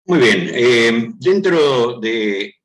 Muy bien, dentro de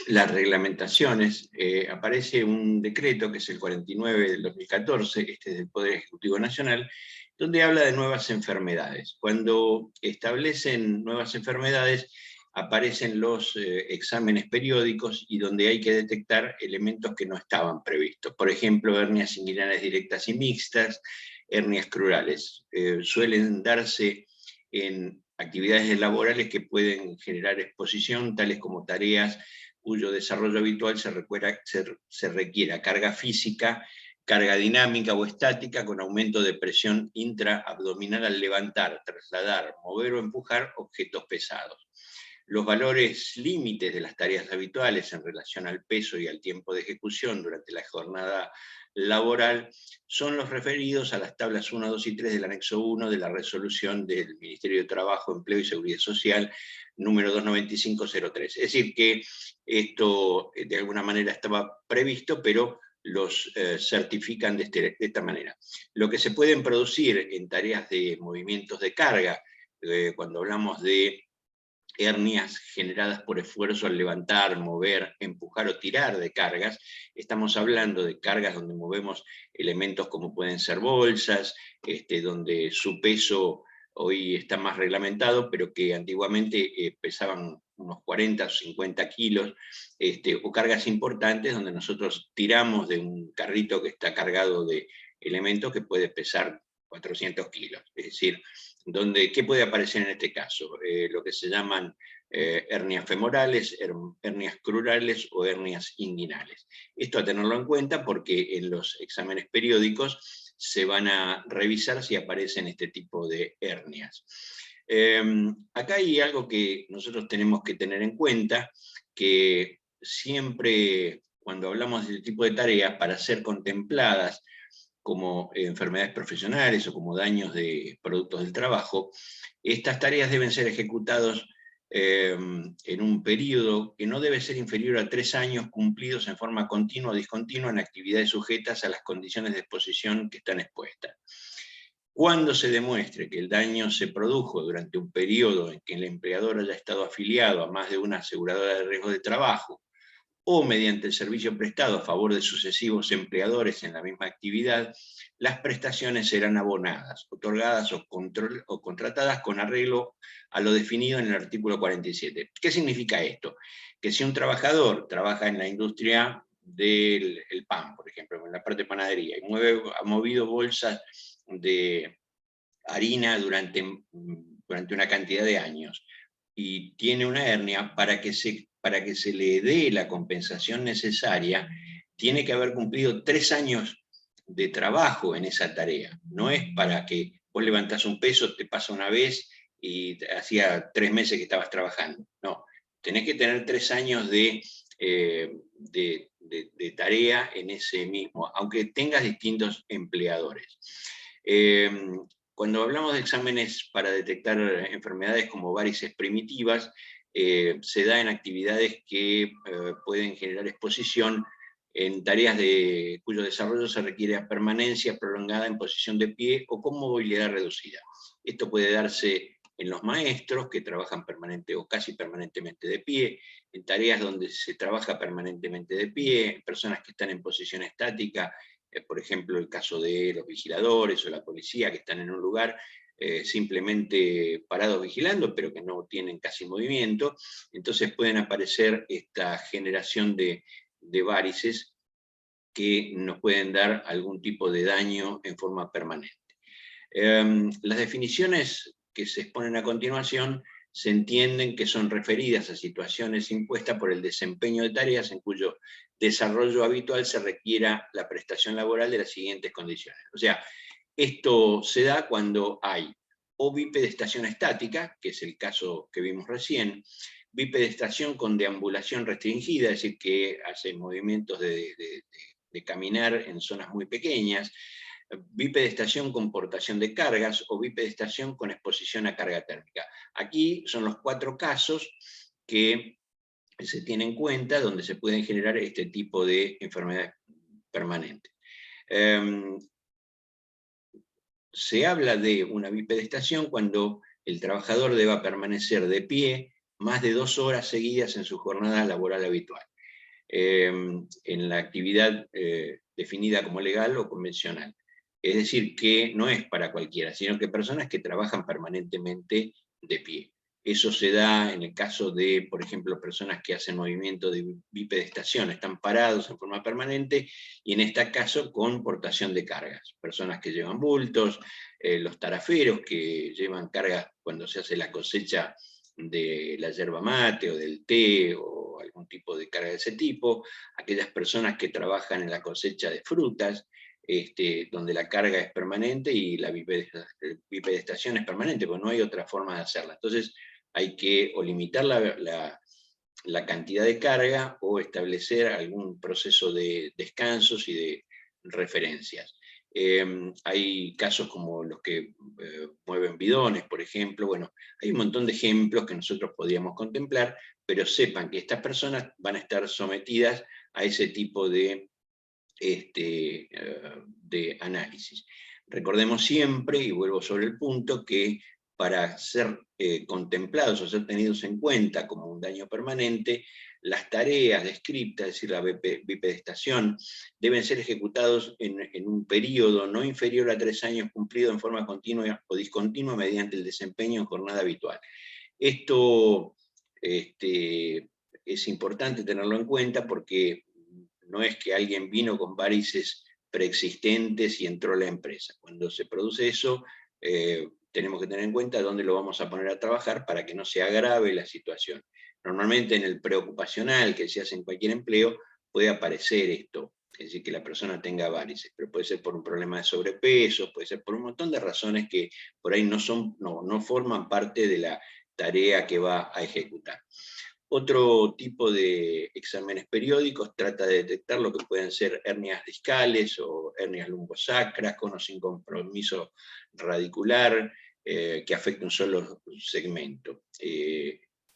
las reglamentaciones aparece un decreto que es el 49 del 2014, este es del Poder Ejecutivo Nacional, donde habla de nuevas enfermedades. Cuando establecen nuevas enfermedades aparecen los exámenes periódicos y donde hay que detectar elementos que no estaban previstos. Por ejemplo, hernias inguinales directas y mixtas, hernias crurales. Suelen darse en actividades laborales que pueden generar exposición, tales como tareas cuyo desarrollo habitual se requiera carga física, carga dinámica o estática con aumento de presión intraabdominal al levantar, trasladar, mover o empujar objetos pesados. Los valores límites de las tareas habituales en relación al peso y al tiempo de ejecución durante la jornada laboral son los referidos a las tablas 1, 2 y 3 del anexo 1 de la resolución del Ministerio de Trabajo, Empleo y Seguridad Social número 29503. Es decir, que esto de alguna manera estaba previsto, pero los certifican de esta manera. Lo que se pueden producir en tareas de movimientos de carga, cuando hablamos de hernias generadas por esfuerzo al levantar, mover, empujar o tirar de cargas. Estamos hablando de cargas donde movemos elementos como pueden ser bolsas, donde su peso hoy está más reglamentado, pero que antiguamente pesaban unos 40 o 50 kilos, o cargas importantes donde nosotros tiramos de un carrito que está cargado de elementos que puede pesar 400 kilos. Es decir, ¿qué puede aparecer en este caso? Lo que se llaman hernias femorales, hernias crurales o hernias inguinales. Esto a tenerlo en cuenta porque en los exámenes periódicos se van a revisar si aparecen este tipo de hernias. Acá hay algo que nosotros tenemos que tener en cuenta, que siempre cuando hablamos de este tipo de tareas, para ser contempladas como enfermedades profesionales o como daños de productos del trabajo, estas tareas deben ser ejecutadas en un periodo que no debe ser inferior a 3 años cumplidos en forma continua o discontinua en actividades sujetas a las condiciones de exposición que están expuestas. Cuando se demuestre que el daño se produjo durante un periodo en que el empleador haya estado afiliado a más de una aseguradora de riesgo de trabajo, o mediante el servicio prestado a favor de sucesivos empleadores en la misma actividad, las prestaciones serán abonadas, otorgadas o contratadas con arreglo a lo definido en el artículo 47. ¿Qué significa esto? Que si un trabajador trabaja en la industria del pan, por ejemplo, en la parte de panadería, y ha movido bolsas de harina durante una cantidad de años, y tiene una hernia, para que se le dé la compensación necesaria, tiene que haber cumplido 3 años de trabajo en esa tarea. No es para que vos levantás un peso, te pasa una vez y hacía 3 meses que estabas trabajando. No, tenés que tener 3 años de tarea en ese mismo, aunque tengas distintos empleadores. Cuando hablamos de exámenes para detectar enfermedades como varices primitivas, se da en actividades que pueden generar exposición en tareas cuyo desarrollo se requiere permanencia prolongada en posición de pie o con movilidad reducida. Esto puede darse en los maestros que trabajan permanente o casi permanentemente de pie, en tareas donde se trabaja permanentemente de pie, personas que están en posición estática, por ejemplo, el caso de los vigiladores o la policía que están en un lugar simplemente parados vigilando, pero que no tienen casi movimiento. Entonces pueden aparecer esta generación de varices que nos pueden dar algún tipo de daño en forma permanente. Las definiciones que se exponen a continuación se entienden que son referidas a situaciones impuestas por el desempeño de tareas en cuyo desarrollo habitual se requiera la prestación laboral de las siguientes condiciones. O sea, esto se da cuando hay o bipedestación estática, que es el caso que vimos recién, bipedestación con deambulación restringida, es decir, que hace movimientos de caminar en zonas muy pequeñas, bipedestación con portación de cargas o bipedestación con exposición a carga térmica. Aquí son los 4 casos que se tienen en cuenta donde se pueden generar este tipo de enfermedades permanentes. Se habla de una bipedestación cuando el trabajador deba permanecer de pie más de 2 horas seguidas en su jornada laboral habitual, en la actividad definida como legal o convencional. Es decir, que no es para cualquiera, sino que personas que trabajan permanentemente de pie. Eso se da en el caso de, por ejemplo, personas que hacen movimiento de bipedestación, están parados en forma permanente, y en este caso con portación de cargas. Personas que llevan bultos, los taraferos que llevan cargas cuando se hace la cosecha de la yerba mate o del té o algún tipo de carga de ese tipo, aquellas personas que trabajan en la cosecha de frutas, donde la carga es permanente y la bipedestación es permanente, porque no hay otra forma de hacerla. Entonces hay que o limitar la cantidad de carga o establecer algún proceso de descansos y de referencias. Hay casos como los que mueven bidones, por ejemplo. Bueno, hay un montón de ejemplos que nosotros podríamos contemplar, pero sepan que estas personas van a estar sometidas a ese tipo de análisis. Recordemos siempre, y vuelvo sobre el punto, que para ser contemplados o ser tenidos en cuenta como un daño permanente, las tareas descritas, es decir, la bipedestación, deben ser ejecutados en un periodo no inferior a 3 años cumplido en forma continua o discontinua mediante el desempeño en jornada habitual. Esto es importante tenerlo en cuenta porque no es que alguien vino con varices preexistentes y entró a la empresa. Cuando se produce eso, tenemos que tener en cuenta dónde lo vamos a poner a trabajar para que no se agrave la situación. Normalmente en el preocupacional que se hace en cualquier empleo puede aparecer esto, es decir, que la persona tenga varices, pero puede ser por un problema de sobrepeso, puede ser por un montón de razones que por ahí no forman parte de la tarea que va a ejecutar. Otro tipo de exámenes periódicos trata de detectar lo que pueden ser hernias discales o hernias lumbosacras con o sin compromiso radicular que afecta un solo segmento.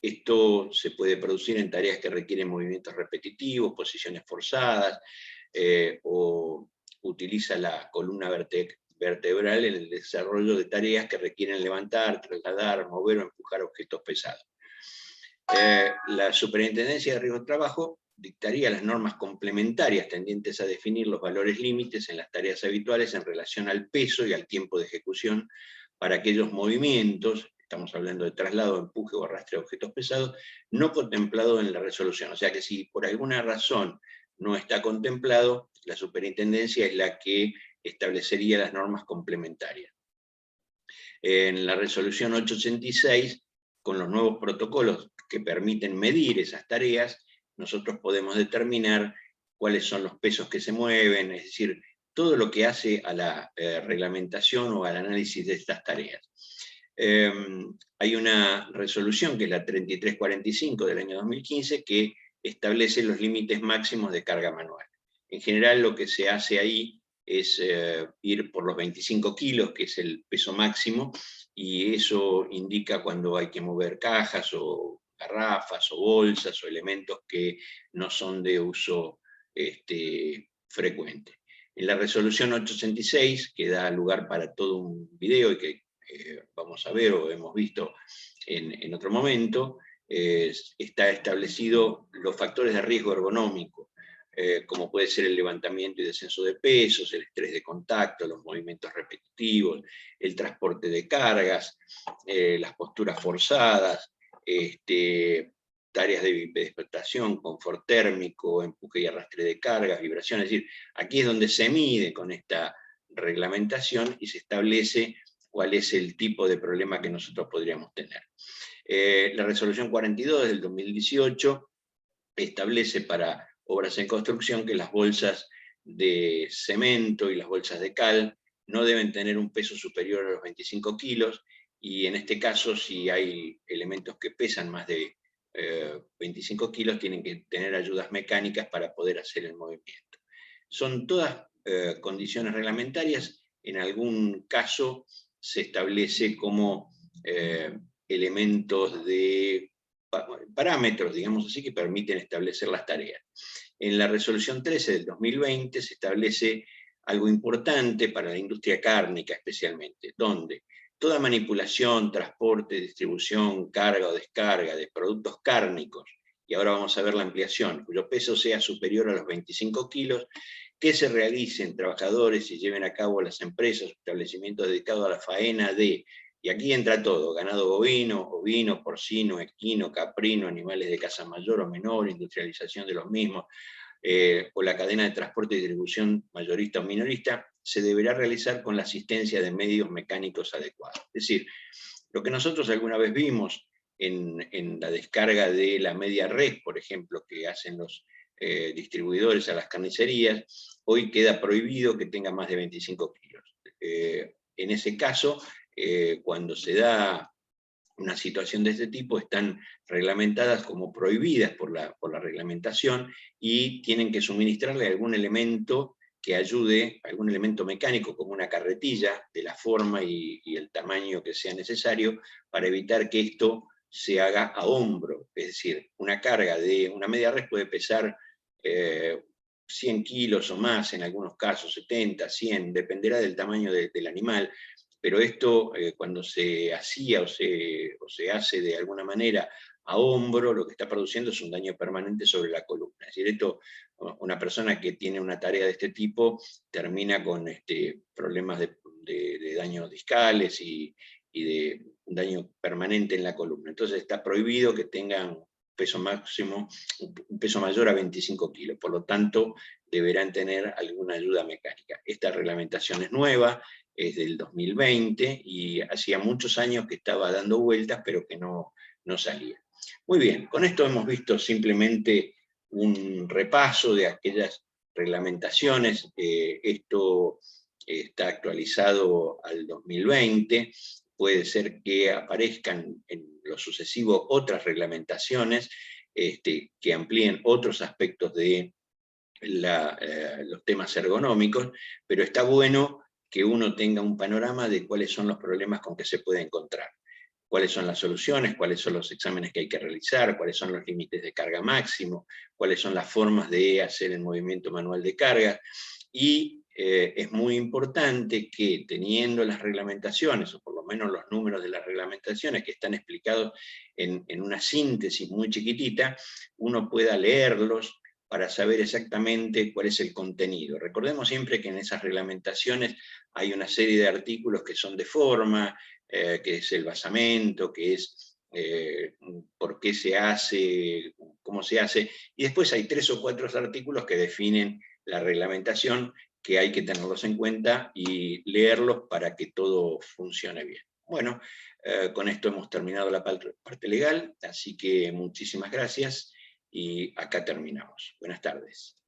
Esto se puede producir en tareas que requieren movimientos repetitivos, posiciones forzadas, o utiliza la columna vertebral en el desarrollo de tareas que requieren levantar, trasladar, mover o empujar objetos pesados. La Superintendencia de Riesgos de Trabajo dictaría las normas complementarias tendientes a definir los valores límites en las tareas habituales en relación al peso y al tiempo de ejecución para aquellos movimientos, estamos hablando de traslado, empuje o arrastre de objetos pesados, no contemplado en la resolución. O sea que si por alguna razón no está contemplado, la Superintendencia es la que establecería las normas complementarias. En la resolución 886, con los nuevos protocolos que permiten medir esas tareas, nosotros podemos determinar cuáles son los pesos que se mueven, es decir, todo lo que hace a la reglamentación o al análisis de estas tareas. Hay una resolución que es la 3345 del año 2015 que establece los límites máximos de carga manual. En general lo que se hace ahí es ir por los 25 kilos, que es el peso máximo, y eso indica cuando hay que mover cajas o garrafas o bolsas o elementos que no son de uso frecuente. En la resolución 886, que da lugar para todo un video y que vamos a ver o hemos visto en otro momento, está establecido los factores de riesgo ergonómico, como puede ser el levantamiento y descenso de pesos, el estrés de contacto, los movimientos repetitivos, el transporte de cargas, las posturas forzadas, tareas de bipedestación, confort térmico, empuje y arrastre de cargas, vibración. Es decir, aquí es donde se mide con esta reglamentación y se establece cuál es el tipo de problema que nosotros podríamos tener. La resolución 42 del 2018 establece para obras en construcción que las bolsas de cemento y las bolsas de cal no deben tener un peso superior a los 25 kilos, y en este caso, si hay elementos que pesan más de 25 kilos, tienen que tener ayudas mecánicas para poder hacer el movimiento. Son todas condiciones reglamentarias. En algún caso se establece como elementos de parámetros, digamos así, que permiten establecer las tareas. En la resolución 13 del 2020 se establece algo importante para la industria cárnica especialmente, donde toda manipulación, transporte, distribución, carga o descarga de productos cárnicos, y ahora vamos a ver la ampliación, cuyo peso sea superior a los 25 kilos, que se realicen trabajadores y lleven a cabo las empresas, establecimientos dedicados a la faena de, y aquí entra todo, ganado bovino, ovino, porcino, equino, caprino, animales de caza mayor o menor, industrialización de los mismos, o la cadena de transporte y distribución mayorista o minorista, se deberá realizar con la asistencia de medios mecánicos adecuados. Es decir, lo que nosotros alguna vez vimos en la descarga de la media red, por ejemplo, que hacen los distribuidores a las carnicerías, hoy queda prohibido que tenga más de 25 kilos. En ese caso, cuando se da una situación de este tipo, están reglamentadas como prohibidas por la reglamentación y tienen que suministrarle algún elemento que ayude, algún elemento mecánico como una carretilla de la forma y el tamaño que sea necesario para evitar que esto se haga a hombro. Es decir, una carga de una media red puede pesar 100 kilos o más, en algunos casos 70, 100, dependerá del tamaño del animal, pero esto cuando se hacía o se hace de alguna manera a hombro, lo que está produciendo es un daño permanente sobre la columna. Es decir, esto, una persona que tiene una tarea de este tipo termina con problemas de daños discales y de un daño permanente en la columna. Entonces está prohibido que tengan peso máximo, un peso mayor a 25 kilos, por lo tanto deberán tener alguna ayuda mecánica. Esta reglamentación es nueva, es del 2020, y hacía muchos años que estaba dando vueltas, pero que no salía. Muy bien, con esto hemos visto simplemente un repaso de aquellas reglamentaciones. Esto está actualizado al 2020, puede ser que aparezcan en lo sucesivo otras reglamentaciones que amplíen otros aspectos de los temas ergonómicos, pero está bueno que uno tenga un panorama de cuáles son los problemas con que se puede encontrar, cuáles son las soluciones, cuáles son los exámenes que hay que realizar, cuáles son los límites de carga máximo, cuáles son las formas de hacer el movimiento manual de carga, y es muy importante que teniendo las reglamentaciones, o por lo menos los números de las reglamentaciones que están explicados en una síntesis muy chiquitita, uno pueda leerlos, para saber exactamente cuál es el contenido. Recordemos siempre que en esas reglamentaciones hay una serie de artículos que son de forma, que es el basamento, que es por qué se hace, cómo se hace, y después hay 3 o 4 artículos que definen la reglamentación, que hay que tenerlos en cuenta y leerlos para que todo funcione bien. Bueno, con esto hemos terminado la parte legal, así que muchísimas gracias. Y acá terminamos. Buenas tardes.